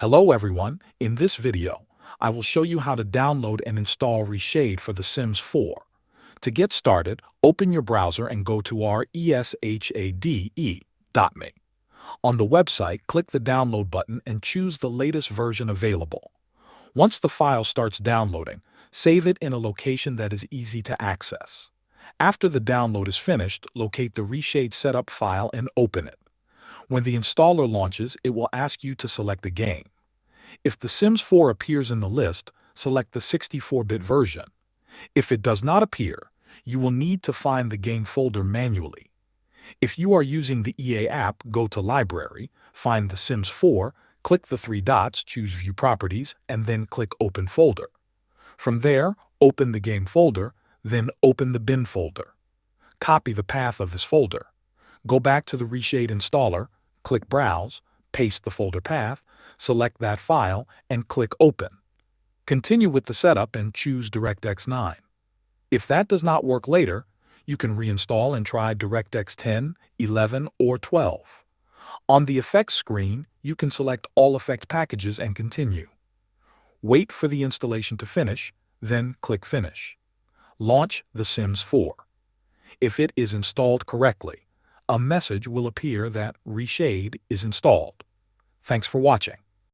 Hello everyone, in this video, I will show you how to download and install Reshade for The Sims 4. To get started, open your browser and go to reshade.me. On the website, click the download button and choose the latest version available. Once the file starts downloading, save it in a location that is easy to access. After the download is finished, locate the Reshade setup file and open it. When the installer launches, it will ask you to select a game. If The Sims 4 appears in the list, select the 64-bit version. If it does not appear, you will need to find the game folder manually. If you are using the EA app, go to Library, find The Sims 4, click the three dots, choose View Properties, and then click Open Folder. From there, open the game folder, then open the bin folder. Copy the path of this folder. Go back to the Reshade installer, click Browse, paste the folder path, select that file, and click Open. Continue with the setup and choose DirectX 9. If that does not work later, you can reinstall and try DirectX 10, 11, or 12. On the effects screen, you can select all effect packages and continue. Wait for the installation to finish, then click Finish. Launch The Sims 4. If it is installed correctly, a message will appear that Reshade is installed. Thanks for watching.